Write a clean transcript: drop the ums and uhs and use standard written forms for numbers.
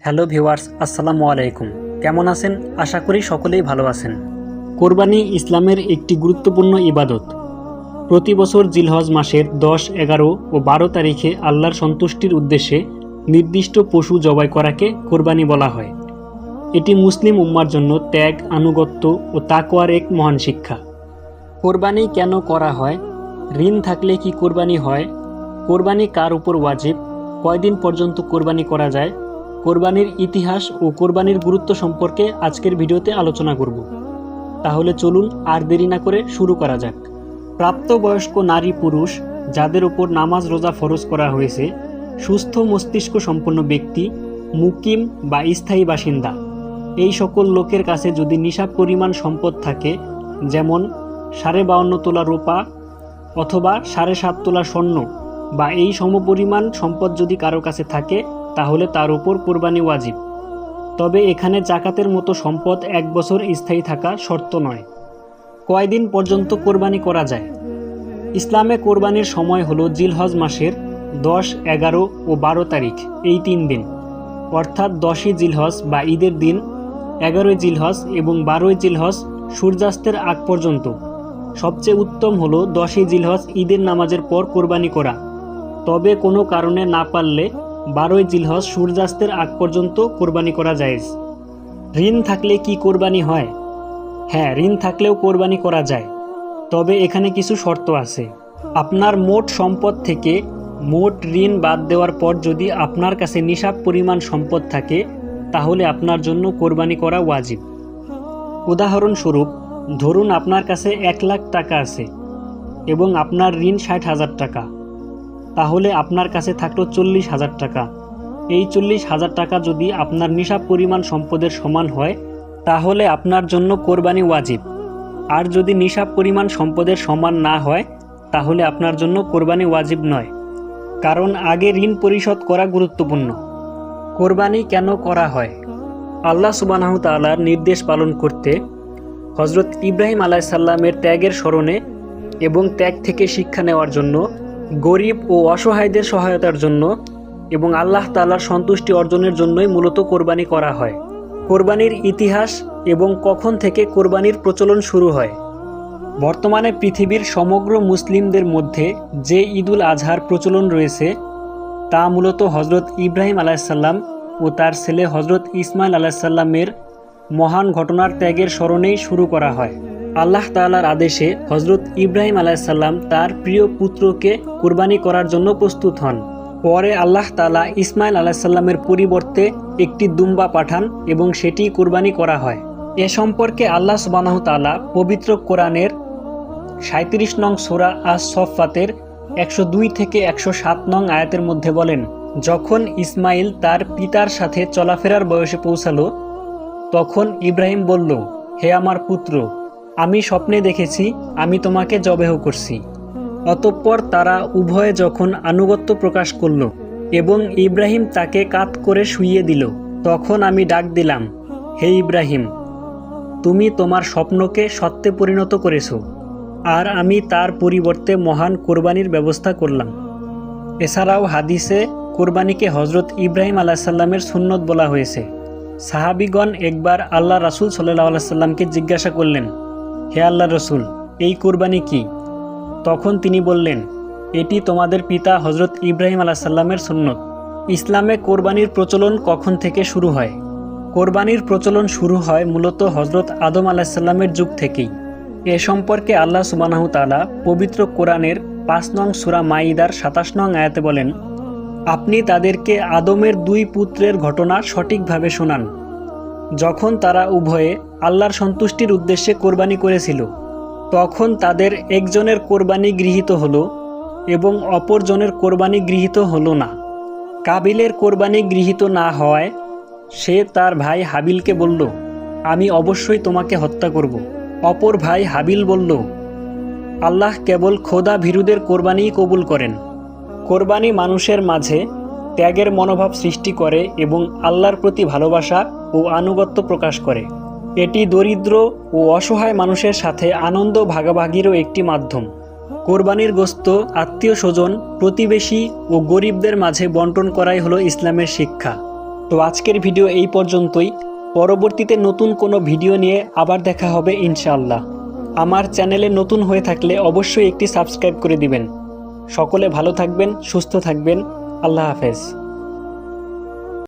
Hello viewers, আসসালামু আলাইকুম। কেমন আছেন? আশা করি সকলেই ভালো আছেন। কোরবানি ইসলামের একটি গুরুত্বপূর্ণ ইবাদত। প্রতি বছর জিলহজ মাসের 10, 11 ও 12 তারিখে আল্লাহর সন্তুষ্টির উদ্দেশ্যে নির্দিষ্ট পশু জবাই করাকে কোরবানি বলা হয়। এটি মুসলিম উম্মার জন্য ত্যাগ, আনুগত্য ও তাকওয়ার এক মহান শিক্ষা। কোরবানি কেন করা হয়? ঋণ থাকলে কি কোরবানি হয়? কোরবানি কার উপর ওয়াজিব? কয়দিন পর্যন্ত কোরবানি করা যায়? কোরবানির ইতিহাস ও কোরবানির গুরুত্ব সম্পর্কে আজকের ভিডিওতে আলোচনা করব। তাহলে চলুন আর দেরি না করে শুরু করা যাক। প্রাপ্তবয়স্ক নারী পুরুষ যাদের উপর নামাজ রোজা ফরজ করা হয়েছে, সুস্থ মস্তিষ্ক সম্পন্ন ব্যক্তি, মুকিম বা স্থায়ী বাসিন্দা, এই সকল লোকের কাছে যদি নিসাব পরিমাণ সম্পদ থাকে, যেমন 52.5 তোলা রূপা অথবা 7.5 তোলা স্বর্ণ বা এই সমপরিমাণ সম্পদ যদি কারো কাছে থাকে, তাহলে তার উপর কোরবানি ওয়াজিব। তবে এখানে জাকাতের মতো সম্পদ 1 বছর স্থায়ী থাকা শর্ত নয়। কয়দিন পর্যন্ত কোরবানি করা যায়? ইসলামে কোরবানির সময় হলো জিলহজ মাসের 10, 11 ও 12 তারিখ, এই 3 দিন, অর্থাৎ 10ই জিলহজ বা ঈদের দিন, 11ই জিলহজ এবং 12ই জিলহজ সূর্যাস্তের আগ পর্যন্ত। সবচেয়ে উত্তম হলো 10ই জিলহজ ঈদের নামাজের পর কোরবানি করা। তবে কোনো কারণে না পারলে 12ই জিলহজ সূর্যাস্তের আগ পর্যন্ত কোরবানি করা জায়েজ। ঋণ থাকলে কি কোরবানি হয়? হ্যাঁ, ঋণ থাকলেও কোরবানি করা যায়, তবে এখানে কিছু শর্ত আছে। আপনার মোট সম্পদ থেকে মোট ঋণ বাদ দেওয়ার পর যদি আপনার কাছে নিসাব পরিমাণ সম্পদ থাকে, তাহলে আপনার জন্য কোরবানি করা ওয়াজিব। উদাহরণস্বরূপ, ধরুন আপনার কাছে 1 লাখ টাকা আছে এবং আপনার ঋণ 60,000 টাকা, তাহলে আপনার কাছে থাকলো 40,000 টাকা। এই 40,000 টাকা যদি আপনার নিসাব পরিমাণ সম্পদের সমান হয়, তাহলে আপনার জন্য কোরবানি ওয়াজিব। আর যদি নিসাব পরিমাণ সম্পদের সমান না হয়, তাহলে আপনার জন্য কোরবানি ওয়াজিব নয়, কারণ আগে ঋণ পরিশোধ করা গুরুত্বপূর্ণ। কোরবানি কেন করা হয়? আল্লাহ সুবহানাহু তাআলার নির্দেশ পালন করতে, হযরত ইব্রাহিম আলাইহিসসালামের ত্যাগের স্মরণে এবং ত্যাগ থেকে শিক্ষা নেওয়ার জন্য, গরিব ও অসহায়দের সহায়তার জন্য এবং আল্লাহ তাআলার সন্তুষ্টি অর্জনের জন্যই মূলত কোরবানি করা হয়। কোরবানির ইতিহাস এবং কখন থেকে কোরবানির প্রচলন শুরু হয়? বর্তমানে পৃথিবীর সমগ্র মুসলিমদের মধ্যে যে ঈদুল আজহার প্রচলন রয়েছে, তা মূলত হযরত ইব্রাহিম আলাইহিসসালাম ও তার ছেলে হযরত ইসমাইল আলাইহিসসালামের মহান ঘটনার ত্যাগের স্মরণেই শুরু করা হয়। আল্লাহ তাআলার আদেশে হযরত ইব্রাহিম আলাইহিসসালাম তার প্রিয় পুত্রকে কুরবানি করার জন্য প্রস্তুত হন। পরে আল্লাহ তাআলা ইসমাইল আলাইহিসসালামের পরিবর্তে একটি দুম্বা পাঠান এবং সেটি কুরবানি করা হয়। এ সম্পর্কে আল্লাহ সুবহানাহু তাআলা পবিত্র কোরআনের 37 নং সূরা আস-সফফাতের 102 থেকে 107 নং আয়াতের মধ্যে বলেন, যখন ইসমাইল তার পিতার সাথে চলাফেরার বয়সে পৌঁছালো, তখন ইব্রাহিম বলল, হে আমার পুত্র, আমি স্বপ্নে দেখেছি আমি তোমাকে জবেহ করছি। অতঃপর তারা উভয়ে যখন আনুগত্য প্রকাশ করল এবং ইব্রাহিম তাকে কাত করে শুইয়ে দিল, তখন আমি ডাক দিলাম, হে ইব্রাহিম, তুমি তোমার স্বপ্নকে সত্যে পরিণত করেছো, আর আমি তার পরিবর্তে মহান কোরবানির ব্যবস্থা করলাম। এছাড়াও হাদিসে কোরবানিকে হযরত ইব্রাহিম আলাইহিসসালামের সুন্নত বলা হয়েছে। সাহাবীগণ একবার আল্লাহ রাসূল সাল্লাল্লাহু আলাইহি সাল্লামকে জিজ্ঞাসা করলেন, হে আল্লাহ রসুল, এই কোরবানি কি? তখন তিনি বললেন, এটি তোমাদের পিতা হযরত ইব্রাহিম আলাইহিসসালামের সুন্নত। ইসলামে কোরবানির প্রচলন কখন থেকে শুরু হয়? কোরবানির প্রচলন শুরু হয় মূলত হযরত আদম আলাইহিসসালামের যুগ থেকেই। এ সম্পর্কে আল্লাহ সুবহানাহু তাআলা পবিত্র কোরআনের 5 নং সূরা মাঈদার 27 নং আয়াতে বলেন, আপনি তাদেরকে আদমের 2 পুত্রের ঘটনা সঠিকভাবে শোনান, যখন তারা উভয়ে আল্লাহর সন্তুষ্টির উদ্দেশ্যে কোরবানি করেছিল। তখন তাদের একজনের কোরবানি গৃহীত হলো এবং অপরজনের কোরবানি গৃহীত হলো না। কাবিলের কোরবানি গৃহীত না হওয়ায় সে তার ভাই হাবিলকে বলল, আমি অবশ্যই তোমাকে হত্যা করব। অপর ভাই হাবিল বলল, আল্লাহ কেবল খোদা ভীরুদের কোরবানিই কবুল করেন। কোরবানি মানুষের মাঝে ত্যাগের মনোভাব সৃষ্টি করে এবং আল্লাহর প্রতি ভালোবাসা ও আনুগত্য প্রকাশ করে। এটি দরিদ্র ও অসহায় মানুষের সাথে আনন্দ ভাগাভাগিরও একটি মাধ্যম। কোরবানির গোশত আত্মীয় স্বজন, প্রতিবেশী ও গরিবদের মাঝে বন্টন করাই হলো ইসলামের শিক্ষা। তো আজকের ভিডিও এই পর্যন্তই। পরবর্তীতে নতুন কোনো ভিডিও নিয়ে আবার দেখা হবে ইনশাআল্লাহ। আমার চ্যানেলে নতুন হয়ে থাকলে অবশ্যই একটি সাবস্ক্রাইব করে দিবেন। সকলে ভালো থাকবেন, সুস্থ থাকবেন। আল্লাহ হাফেজ।